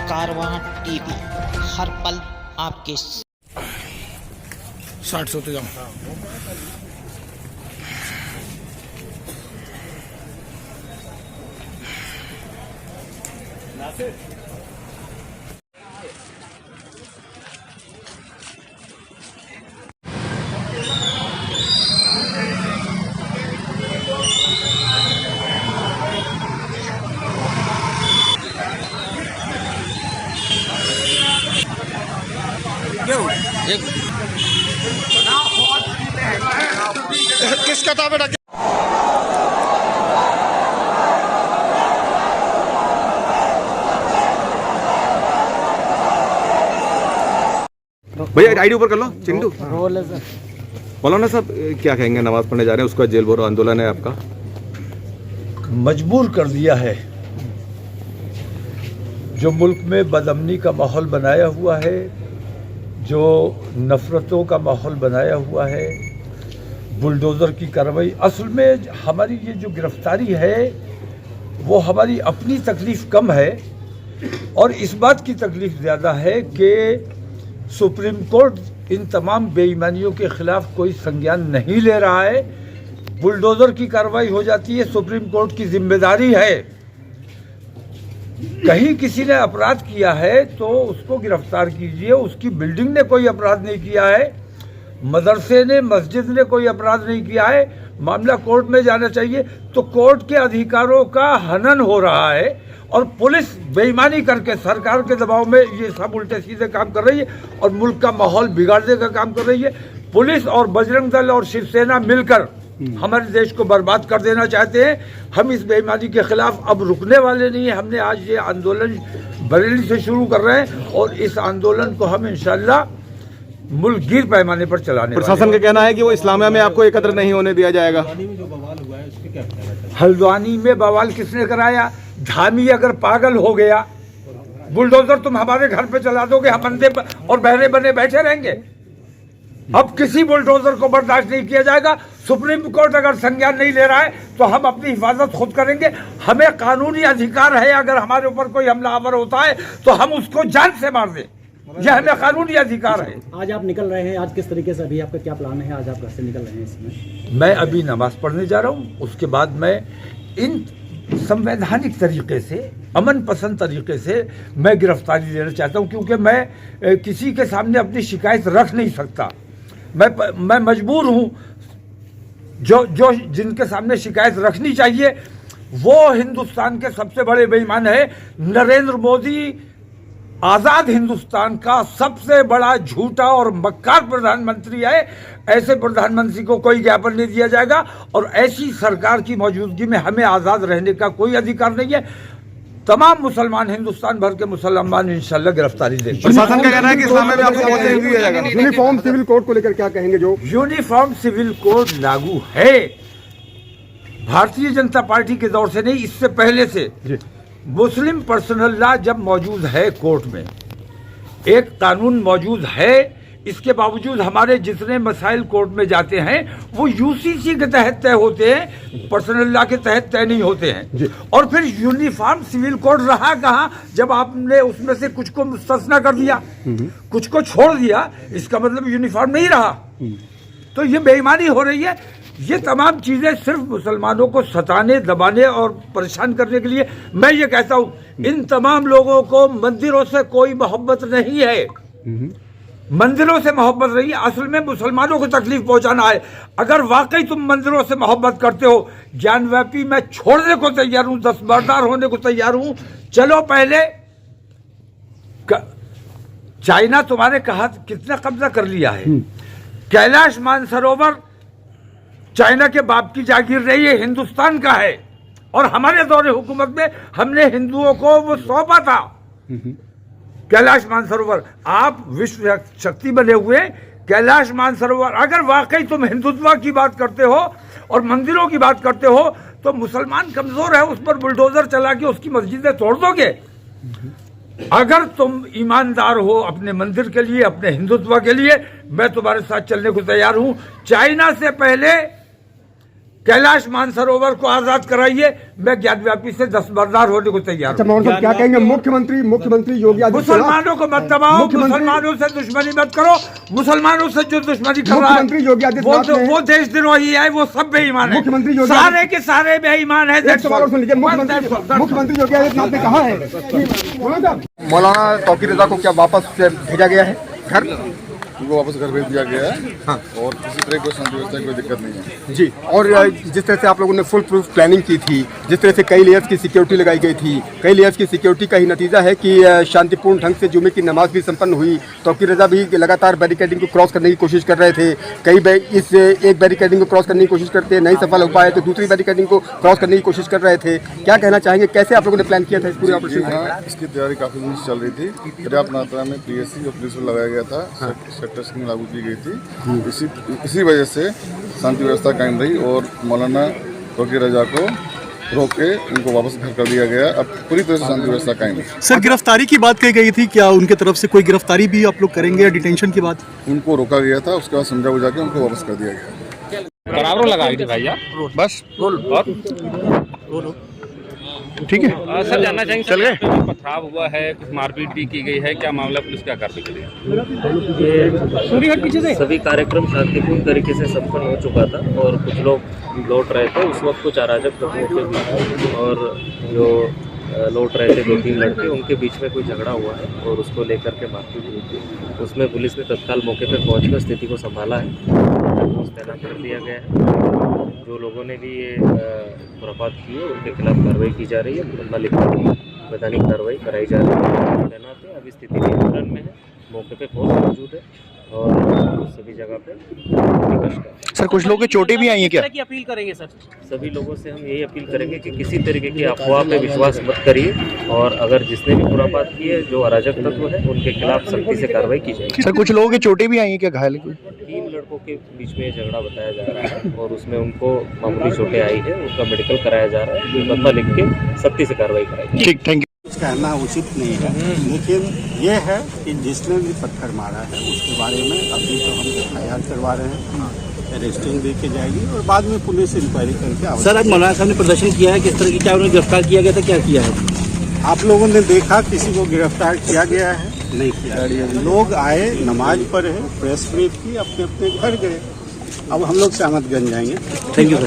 कारवां TV, हर पल आपके 60 होते जाओ। किसका था बेटा? भैया आईडी ऊपर कर लो। चिंटू मौलाना साहब क्या कहेंगे? नमाज पढ़ने जा रहे हैं, उसका जेल भरो आंदोलन है आपका। मजबूर कर दिया है जो मुल्क में बदअमनी का माहौल बनाया हुआ है, जो नफरतों का माहौल बनाया हुआ है, बुलडोज़र की कार्रवाई। असल में हमारी ये जो गिरफ्तारी है वो हमारी अपनी तकलीफ़ कम है और इस बात की तकलीफ़ ज़्यादा है कि सुप्रीम कोर्ट इन तमाम बेईमानियों के ख़िलाफ़ कोई संज्ञान नहीं ले रहा है। बुलडोज़र की कार्रवाई हो जाती है, सुप्रीम कोर्ट की जिम्मेदारी है। कहीं किसी ने अपराध किया है तो उसको गिरफ्तार कीजिए। उसकी बिल्डिंग ने कोई अपराध नहीं किया है, मदरसे ने, मस्जिद ने कोई अपराध नहीं किया है, मामला कोर्ट में जाना चाहिए। तो कोर्ट के अधिकारों का हनन हो रहा है और पुलिस बेईमानी करके सरकार के दबाव में ये सब उल्टे सीधे काम कर रही है और मुल्क का माहौल बिगाड़ने का काम कर रही है। पुलिस और बजरंग दल और शिवसेना मिलकर हमारे देश को बर्बाद कर देना चाहते हैं। हम इस बेईमानी के खिलाफ अब रुकने वाले नहीं हैं। हमने आज ये आंदोलन बरेली से शुरू कर रहे हैं और इस आंदोलन को हम इंशाल्लाह मुल्कगीर पैमाने पर चलाने। प्रशासन का कहना है कि वो इस्लामिया में आपको एकत्र नहीं होने दिया जाएगा। हल्द्वानी में बवाल किसने कराया? धामी अगर पागल हो गया, बुलडोजर तुम हमारे घर पे चला दोगे, हम अंधे और बहरे बने बैठे रहेंगे? अब किसी बुलडोजर को बर्दाश्त नहीं किया जाएगा। सुप्रीम कोर्ट अगर संज्ञान नहीं ले रहा है तो हम अपनी हिफाजत खुद करेंगे। हमें कानूनी अधिकार है, अगर हमारे ऊपर कोई हमलावर होता है तो हम उसको जान से मार दें, यह हमें कानूनी अधिकार है। आज आप निकल रहे हैं, आज किस तरीके से, अभी आपका क्या प्लान है? आज आप घर से निकल रहे हैं इसमें? मैं अभी नमाज पढ़ने जा रहा हूँ, उसके बाद मैं इन संवैधानिक तरीके से, अमन पसंद तरीके से मैं गिरफ्तारी देना चाहता हूँ, क्योंकि मैं किसी के सामने अपनी शिकायत रख नहीं सकता। मैं मजबूर हूँ। जो जिनके सामने शिकायत रखनी चाहिए वो हिंदुस्तान के सबसे बड़े बेईमान है नरेंद्र मोदी। आज़ाद हिंदुस्तान का सबसे बड़ा झूठा और मक्कार प्रधानमंत्री है। ऐसे प्रधानमंत्री को कोई ज्ञापन नहीं दिया जाएगा और ऐसी सरकार की मौजूदगी में हमें आज़ाद रहने का कोई अधिकार नहीं है। तमाम मुसलमान, हिंदुस्तान भर के मुसलमान इंशाल्लाह गिरफ्तारी देंगे। प्रशासन का कहना है कि इस्लामिया में आपको नहीं दिया जाएगा। यूनिफॉर्म सिविल कोड को लेकर क्या कहेंगे? जो यूनिफॉर्म सिविल कोड लागू है भारतीय जनता पार्टी के दौर से नहीं, इससे पहले से मुस्लिम पर्सनल लॉ जब मौजूद है कोर्ट में, एक कानून मौजूद है, इसके बावजूद हमारे जितने मसाइल कोर्ट में जाते हैं वो यूसीसी के तहत तय होते हैं, पर्सनल लॉ के तहत तय नहीं होते हैं। और फिर यूनिफॉर्म सिविल कोड रहा कहाँ जब आपने उसमें से कुछ को मुस्तस्ना कर दिया, कुछ को छोड़ दिया, इसका मतलब यूनिफॉर्म नहीं रहा। तो ये बेईमानी हो रही है। ये तमाम चीजें सिर्फ मुसलमानों को सताने, दबाने और परेशान करने के लिए। मैं ये कहता हूँ, इन तमाम लोगों को मंदिरों से कोई मोहब्बत नहीं है, मंदिरों से मोहब्बत रही है। असल में मुसलमानों को तकलीफ पहुंचाना है। अगर वाकई तुम मंदिरों से मोहब्बत करते हो, ज्ञानव्यापी मैं छोड़ने को तैयार हूं, दस्तबरदार होने को तैयार हूं। चलो पहले चाइना तुम्हारे कहा कितना कब्जा कर लिया है। कैलाश मानसरोवर चाइना के बाप की जागीर रही है, हिंदुस्तान का है और हमारे दौरे हुकूमत में हमने हिंदुओं को वो सौंपा था। कैलाश मानसरोवर, आप विश्व शक्ति बने हुए कैलाश मानसरोवर, अगर वाकई तुम हिंदुत्व की बात करते हो और मंदिरों की बात करते हो तो मुसलमान कमजोर है, उस पर बुलडोजर चला के उसकी मस्जिदें तोड़ दोगे। अगर तुम ईमानदार हो अपने मंदिर के लिए, अपने हिंदुत्व के लिए, मैं तुम्हारे साथ चलने को तैयार हूं। चाइना से पहले कैलाश मानसरोवर को आजाद कराइए, मैं ज्ञानव्यापी से दस्तबरदार होने को तैयार अच्छा हूं। मोहन साहब क्या कहेंगे मुख्यमंत्री योगी आदित्यनाथ मुसलमानों को मत दबाओ, मुसलमानों से दुश्मनी मत करो। मुसलमानों से जो दुश्मनी कर रहा मुख्यमंत्री योगी है आदित्यनाथ ने वो देशद्रोही है, वो सब बेईमान है। मुख्यमंत्री योगी सारे के सारे बेईमान है। एक सवाल और सुन लीजिए। मुख्यमंत्री योगी आदित्यनाथ ने कहा है कि मौलाना तौकीर रजा को क्या वापस भेजा गया है घर? उनको वापस घर भेज दिया गया है। हाँ। और किसी तरह की शांति व्यवस्था की कोई दिक्कत नहीं है जी। और जिस तरह से आप लोगों ने फुल प्रूफ प्लानिंग की थी, जिस तरह से कई लेयर्स की सिक्योरिटी लगाई गई थी, कई लेयर्स की सिक्योरिटी का ही नतीजा है कि शांतिपूर्ण ढंग से जुमे की नमाज भी संपन्न हुई। तौकीर रजा भी लगातार बैरिकेडिंग को क्रॉस करने की कोशिश कर रहे थे। इस एक बैरिकेडिंग को क्रॉस करने की कोशिश करते नहीं सफल हो पाए तो दूसरी बैरिकेडिंग को क्रॉस करने की कोशिश कर रहे थे। क्या कहना चाहेंगे, कैसे आप लोगों ने प्लान किया था इस पूरे ऑपरेशन का? हाँ, इसकी तैयारी काफ़ी दिन से चल रही थी। पर्याप्त मात्रा में PSC और पुलिस को लगाया गया था। सेक्टर स्कीम लागू की गई थी। इसी वजह से शांति व्यवस्था कायम रही और मौलाना तौकीर रजा को रोक के उनको वापस घर कर दिया गया। अब पूरी तरह से शांति व्यवस्था कायम है। सर, गिरफ्तारी की बात कही गई थी, क्या उनके तरफ से कोई गिरफ्तारी भी आप लोग करेंगे या डिटेंशन की बात? उनको रोका गया था, उसके बाद समझा बुझा के उनको वापस कर दिया गया। बराबर लगा थी भैया, बस रोल ठीक है। सर जानना चाहेंगे, चल गए पथराव हुआ है, कुछ मारपीट भी की गई है, क्या मामला, पुलिस क्या कार्रवाई करेगी? सभी कार्यक्रम शांतिपूर्ण तरीके से संपन्न हो चुका था और कुछ लोग लौट रहे थे। उस वक्त कुछ अराजक तत्वों के बीच और जो लौट रहे थे 2-3 लड़के, उनके बीच में कोई झगड़ा हुआ है और उसको लेकर के मारपीट हुई थी। उसमें पुलिस ने तत्काल मौके पर पहुंचकर स्थिति को संभाला है, तैनात कर दिया गया है। जो लोगों ने भी ये खुरापात की है उनके खिलाफ कार्रवाई की जा रही है, मुकदमा लिखकर वैधानिक कार्रवाई कराई जा रही है। तैनात है, अभी स्थिति नियंत्रण में है, मौके पे फोर्स मौजूद है और सभी जगह पे निकट है। सर, कुछ लोगों की चोटें भी आई हैं क्या? की अपील करेंगे सर? सभी लोगों से हम यही अपील करेंगे कि किसी तरीके की अफवाह पे विश्वास मत करिए और अगर जिसने भी खुरापात की है, जो अराजक तत्व है, उनके खिलाफ सख्ती से कार्रवाई की जाएगी। सर, कुछ लोगों की चोटें भी आई हैं क्या, घायल? 3 लड़कों के बीच में झगड़ा बताया जा रहा है और उसमें उनको मामूली चोटें आई है, उनका मेडिकल कराया जा रहा है। मुकदमा लिख के सख्ती से कार्रवाई कराई। ठीक, थैंक यू। कहना उचित नहीं है, लेकिन ये है कि जिसने भी पत्थर मारा है उसके बारे में अभी तो हम FIR करवा रहे हैं, अरेस्टिंग दे के जाएगी और बाद में पुलिस इंक्वायरी करके। सर, आज मौलाना साहब ने प्रदर्शन किया है, किस तरह की, क्या उन्हें गिरफ्तार किया गया था, क्या किया है? आप लोगों ने देखा किसी को गिरफ्तार किया गया है? नहीं किया। लोग आए, नमाज पढ़े, प्रेस ब्रीफ की, अपने अपने घर गए। अब हम लोग सामतगंज जाएंगे। Thank you sir.